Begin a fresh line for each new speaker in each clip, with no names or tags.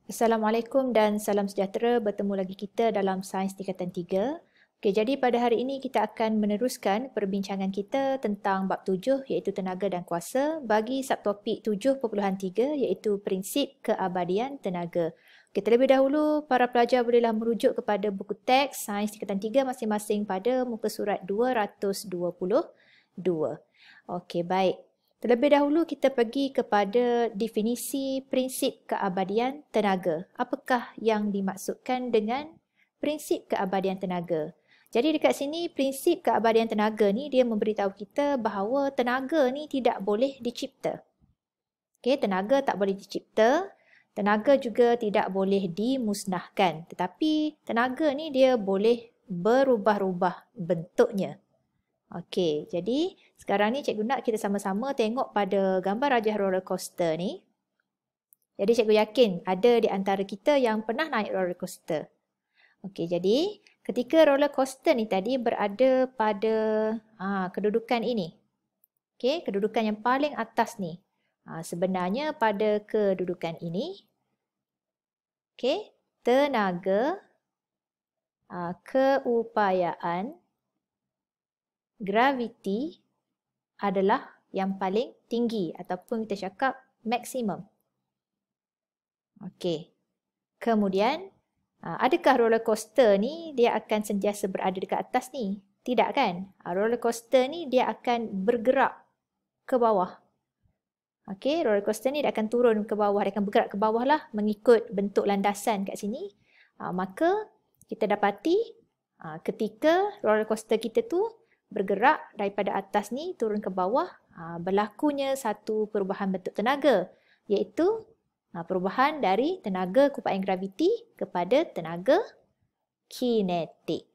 Assalamualaikum dan salam sejahtera. Bertemu lagi kita dalam Sains Tingkatan 3. Okey, jadi pada hari ini kita akan meneruskan perbincangan kita tentang bab 7 iaitu tenaga dan kuasa bagi subtopik 7.3 iaitu prinsip keabadian tenaga. Okey, terlebih dahulu para pelajar bolehlah merujuk kepada buku teks Sains Tingkatan 3 masing-masing pada muka surat 222. Okey, baik. Terlebih dahulu kita pergi kepada definisi prinsip keabadian tenaga. Apakah yang dimaksudkan dengan prinsip keabadian tenaga? Jadi dekat sini prinsip keabadian tenaga ni dia memberitahu kita bahawa tenaga ni tidak boleh dicipta. Okey, tenaga tak boleh dicipta, tenaga juga tidak boleh dimusnahkan. Tetapi tenaga ni dia boleh berubah-ubah bentuknya. Okey, jadi sekarang ni cikgu nak kita sama-sama tengok pada gambar rajah roller coaster ni. Jadi cikgu yakin ada di antara kita yang pernah naik roller coaster. Okey, jadi ketika roller coaster ni tadi berada pada kedudukan ini. Okey, kedudukan yang paling atas ni. Sebenarnya pada kedudukan ini, okey, tenaga, keupayaan, graviti adalah yang paling tinggi ataupun kita cakap maksimum. Okey. Kemudian, adakah roller coaster ni dia akan sentiasa berada dekat atas ni? Tidak kan? Roller coaster ni dia akan bergerak ke bawah. Okey, roller coaster ni dia akan turun ke bawah, dia akan bergerak ke bawah lah mengikut bentuk landasan kat sini. Maka kita dapati ketika roller coaster kita tu bergerak daripada atas ni turun ke bawah, berlakunya satu perubahan bentuk tenaga, iaitu perubahan dari tenaga keupayaan graviti kepada tenaga kinetik.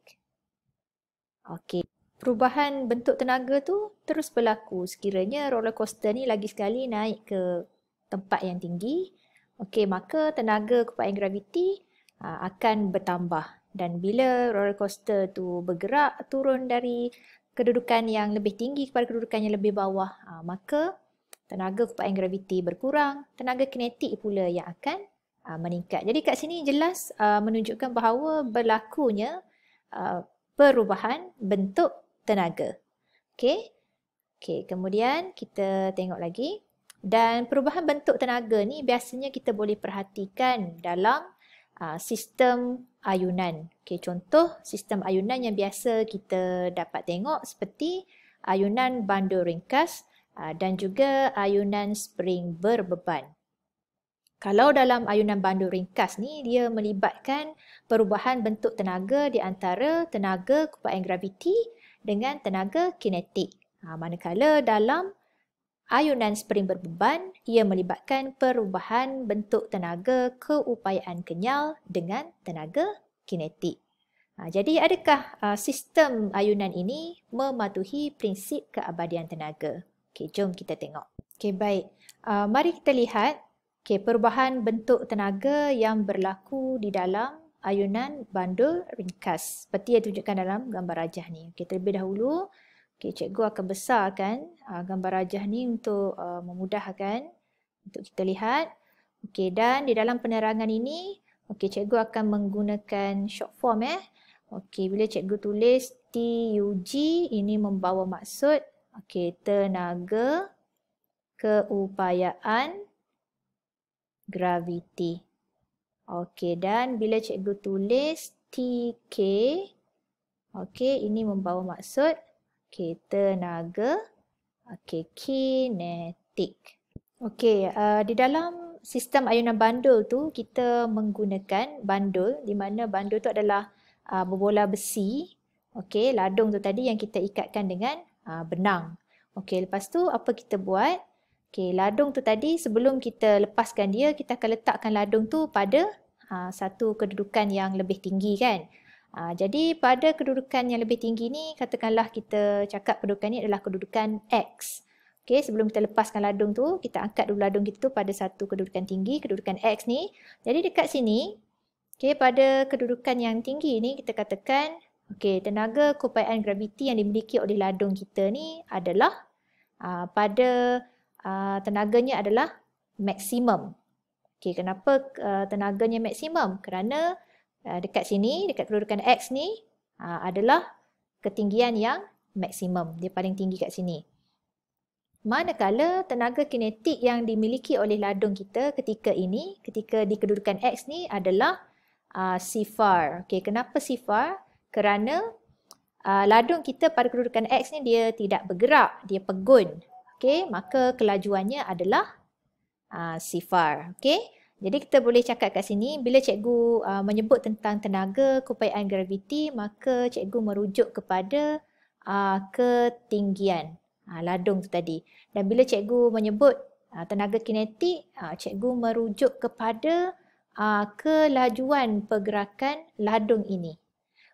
Okey, perubahan bentuk tenaga tu terus berlaku sekiranya roller coaster ni lagi sekali naik ke tempat yang tinggi. Okey, maka tenaga keupayaan graviti akan bertambah, dan bila roller coaster tu bergerak turun dari kedudukan yang lebih tinggi kepada kedudukan yang lebih bawah, maka tenaga keupayaan graviti berkurang, tenaga kinetik pula yang akan meningkat. Jadi kat sini jelas menunjukkan bahawa berlakunya perubahan bentuk tenaga. Okey. Okey, kemudian kita tengok lagi. Dan perubahan bentuk tenaga ni biasanya kita boleh perhatikan dalam sistem ayunan. Okay, contoh sistem ayunan yang biasa kita dapat tengok seperti ayunan bandul ringkas dan juga ayunan spring berbeban. Kalau dalam ayunan bandul ringkas ni, dia melibatkan perubahan bentuk tenaga di antara tenaga keupayaan graviti dengan tenaga kinetik. Manakala dalam ayunan spring berbeban, ia melibatkan perubahan bentuk tenaga keupayaan kenyal dengan tenaga kinetik. Jadi adakah sistem ayunan ini mematuhi prinsip keabadian tenaga? Okey, jom kita tengok. Okey, baik. Mari kita lihat perubahan bentuk tenaga yang berlaku di dalam ayunan bandul ringkas seperti yang ditunjukkan dalam gambar rajah ni. Okey, terlebih dahulu cikgu akan besarkan gambar rajah ni untuk memudahkan untuk kita lihat. Okey, dan di dalam penerangan ini, cikgu akan menggunakan short form. Okey, bila cikgu tulis TUG, ini membawa maksud tenaga keupayaan graviti. Okey, dan bila cikgu tulis TK, ini membawa maksud tenaga kinetik. Di dalam sistem ayunan bandul tu kita menggunakan bandul di mana bandul tu adalah berbola besi. Ladung tu tadi yang kita ikatkan dengan benang. Lepas tu apa kita buat? Ladung tu tadi sebelum kita lepaskan dia, kita akan letakkan ladung tu pada satu kedudukan yang lebih tinggi kan. Jadi pada kedudukan yang lebih tinggi ni, katakanlah kita cakap kedudukan ni adalah kedudukan X. Sebelum kita lepaskan ladung tu, kita angkat dulu ladung kita tu pada satu kedudukan tinggi, kedudukan X ni. Jadi dekat sini, pada kedudukan yang tinggi ni kita katakan tenaga keupayaan graviti yang dimiliki oleh ladung kita ni adalah pada tenaganya adalah maksimum. Okey, kenapa tenaganya maksimum? Kerana dekat sini, dekat kedudukan X ni adalah ketinggian yang maksimum. Dia paling tinggi kat sini. Manakala tenaga kinetik yang dimiliki oleh ladung kita ketika di kedudukan X ni adalah sifar. Okey, kenapa sifar? Kerana ladung kita pada kedudukan X ni dia tidak bergerak, dia pegun. Okey, maka kelajuannya adalah sifar. Okey, jadi kita boleh cakap kat sini bila cikgu menyebut tentang tenaga keupayaan graviti, maka cikgu merujuk kepada ketinggian ladung tu tadi. Dan bila cikgu menyebut tenaga kinetik, cikgu merujuk kepada kelajuan pergerakan ladung ini.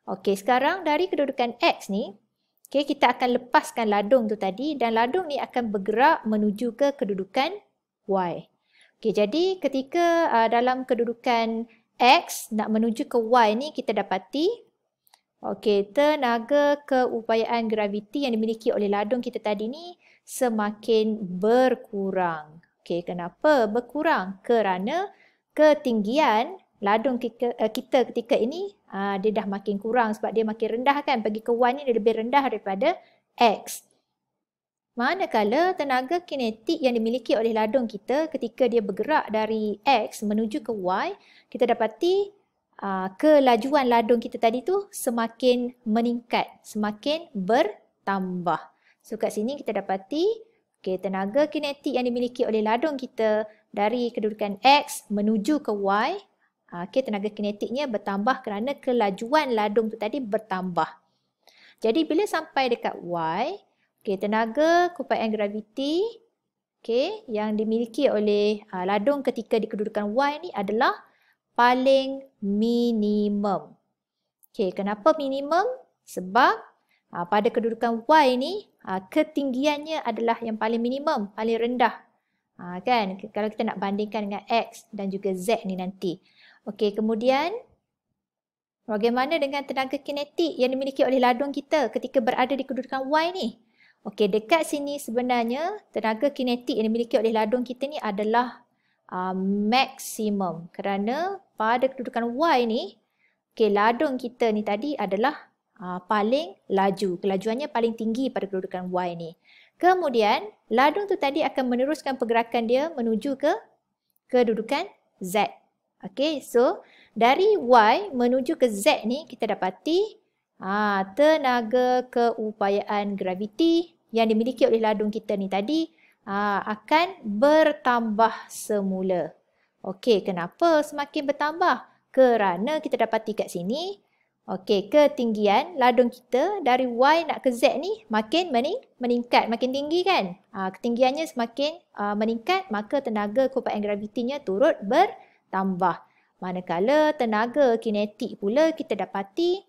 Okey, sekarang dari kedudukan X ni, okay, kita akan lepaskan ladung tu tadi dan ladung ni akan bergerak menuju ke kedudukan Y. Okey, jadi ketika dalam kedudukan X nak menuju ke Y ni kita dapati okey, tenaga keupayaan graviti yang dimiliki oleh ladung kita tadi ni semakin berkurang. Okey, kenapa berkurang? Kerana ketinggian ladung kita ketika ini dia dah makin kurang sebab dia makin rendah kan. Pergi ke Y ni dia lebih rendah daripada X. Manakala tenaga kinetik yang dimiliki oleh ladung kita ketika dia bergerak dari X menuju ke Y, kita dapati kelajuan ladung kita tadi tu semakin meningkat, semakin bertambah. So kat sini kita dapati okay, tenaga kinetik yang dimiliki oleh ladung kita dari kedudukan X menuju ke Y, okay, tenaga kinetiknya bertambah kerana kelajuan ladung tu tadi bertambah. Jadi bila sampai dekat Y, okay, tenaga keupayaan graviti okay, yang dimiliki oleh ladung ketika di kedudukan Y ni adalah paling minimum. Okay, kenapa minimum? Sebab pada kedudukan Y ni ketinggiannya adalah yang paling minimum, paling rendah. Kan? Kalau kita nak bandingkan dengan X dan juga Z ni nanti. Okey, kemudian bagaimana dengan tenaga kinetik yang dimiliki oleh ladung kita ketika berada di kedudukan Y ni? Okey, dekat sini sebenarnya tenaga kinetik yang dimiliki oleh ladung kita ni adalah maksimum kerana pada kedudukan Y ni, okay, ladung kita ni tadi adalah paling laju. Kelajuannya paling tinggi pada kedudukan Y ni. Kemudian, ladung tu tadi akan meneruskan pergerakan dia menuju ke kedudukan Z. Okay, so dari Y menuju ke Z ni kita dapati tenaga keupayaan graviti yang dimiliki oleh ladung kita ni tadi akan bertambah semula. Okey, kenapa semakin bertambah? Kerana kita dapati kat sini, okey, ketinggian ladung kita dari Y nak ke Z ni makin meningkat, makin tinggi kan? Ketinggiannya semakin meningkat, maka tenaga keupayaan gravitinya turut bertambah. Manakala tenaga kinetik pula kita dapati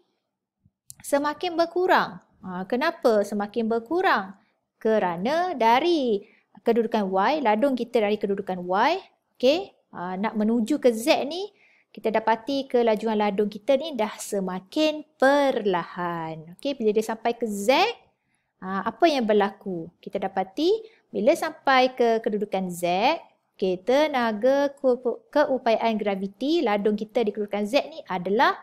semakin berkurang. Kenapa semakin berkurang? Kerana dari kedudukan Y, ladung kita dari kedudukan Y, okay, nak menuju ke Z ni, kita dapati kelajuan ladung kita ni dah semakin perlahan. Okay, bila dia sampai ke Z, apa yang berlaku? Kita dapati bila sampai ke kedudukan Z, okay, tenaga keupayaan graviti ladung kita di kedudukan Z ni adalah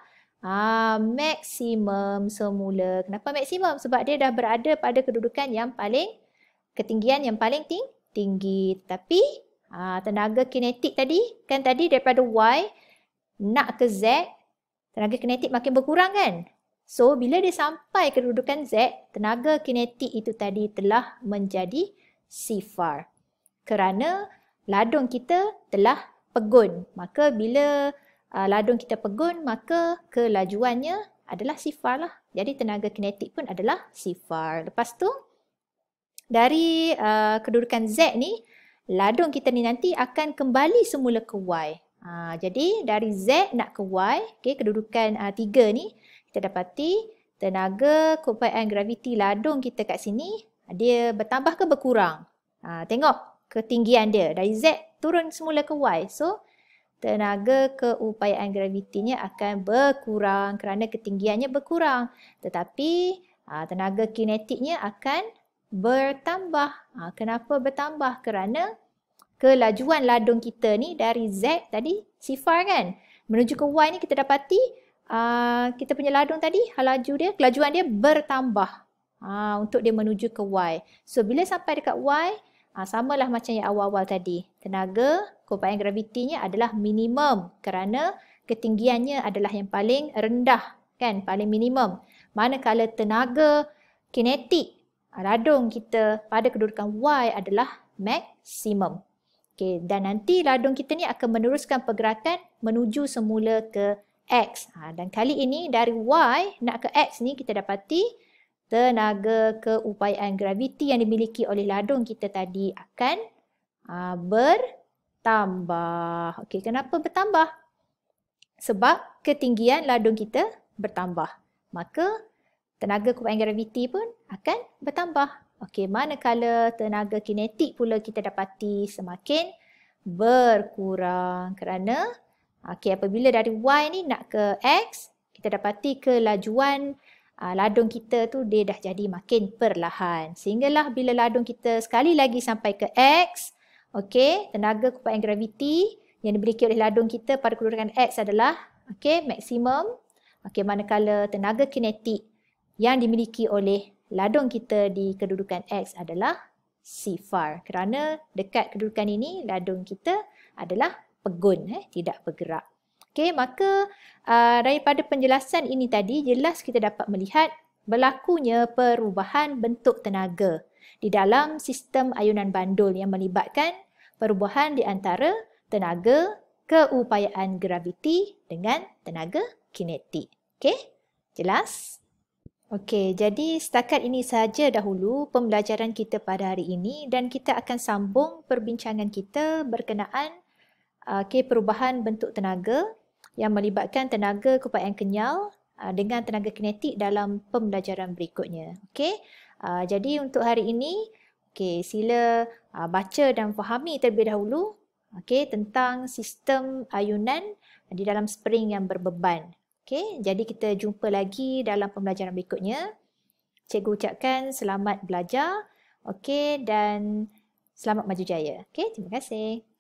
maksimum semula. Kenapa maksimum? Sebab dia dah berada pada kedudukan yang ketinggian yang paling tinggi. Tapi tenaga kinetik tadi, kan tadi daripada Y nak ke Z, tenaga kinetik makin berkurang kan? So, bila dia sampai ke kedudukan Z, tenaga kinetik itu tadi telah menjadi sifar. Kerana ladung kita telah pegun. Maka bila ladung kita pegun, maka kelajuannya adalah sifar lah. Jadi tenaga kinetik pun adalah sifar. Lepas tu, dari kedudukan Z ni, ladung kita ni nanti akan kembali semula ke Y. Jadi dari Z nak ke Y, okay, kedudukan 3 ni, kita dapati tenaga keupayaan graviti ladung kita kat sini, dia bertambah ke berkurang? Tengok ketinggian dia. Dari Z turun semula ke Y. So, tenaga keupayaan gravitinya akan berkurang kerana ketinggiannya berkurang. Tetapi tenaga kinetiknya akan bertambah. Kenapa bertambah? Kerana kelajuan ladung kita ni dari Z tadi sifar kan. Menuju ke Y ni kita dapati kita punya ladung tadi, kelajuan dia bertambah untuk dia menuju ke Y. So bila sampai dekat Y, samalah macam yang awal-awal tadi. Tenaga keupayaan gravitinya adalah minimum kerana ketinggiannya adalah yang paling rendah kan, paling minimum. Manakala tenaga kinetik ladung kita pada kedudukan Y adalah maksimum. Okay, dan nanti ladung kita ni akan meneruskan pergerakan menuju semula ke X. Dan kali ini dari Y nak ke X ni kita dapati tenaga keupayaan graviti yang dimiliki oleh ladung kita tadi akan bertambah. Okey, kenapa bertambah? Sebab ketinggian ladung kita bertambah. Maka tenaga keupayaan graviti pun akan bertambah. Okey, manakala tenaga kinetik pula kita dapati semakin berkurang kerana apabila dari Y ni nak ke X, kita dapati kelajuan ladung kita tu dia dah jadi makin perlahan. Sehinggalah bila ladung kita sekali lagi sampai ke X, tenaga keupayaan graviti yang dimiliki oleh ladung kita pada kedudukan X adalah maksimum. Manakala tenaga kinetik yang dimiliki oleh ladung kita di kedudukan X adalah sifar. Kerana dekat kedudukan ini ladung kita adalah pegun, tidak bergerak. Maka daripada penjelasan ini tadi jelas kita dapat melihat berlakunya perubahan bentuk tenaga di dalam sistem ayunan bandul yang melibatkan perubahan di antara tenaga keupayaan graviti dengan tenaga kinetik. Jelas? Jadi setakat ini sahaja dahulu pembelajaran kita pada hari ini dan kita akan sambung perbincangan kita berkenaan perubahan bentuk tenaga yang melibatkan tenaga keupayaan kenyal dengan tenaga kinetik dalam pembelajaran berikutnya. Jadi untuk hari ini, sila baca dan fahami terlebih dahulu tentang sistem ayunan di dalam spring yang berbeban. Jadi kita jumpa lagi dalam pembelajaran berikutnya. Cikgu ucapkan selamat belajar dan selamat maju jaya. Terima kasih.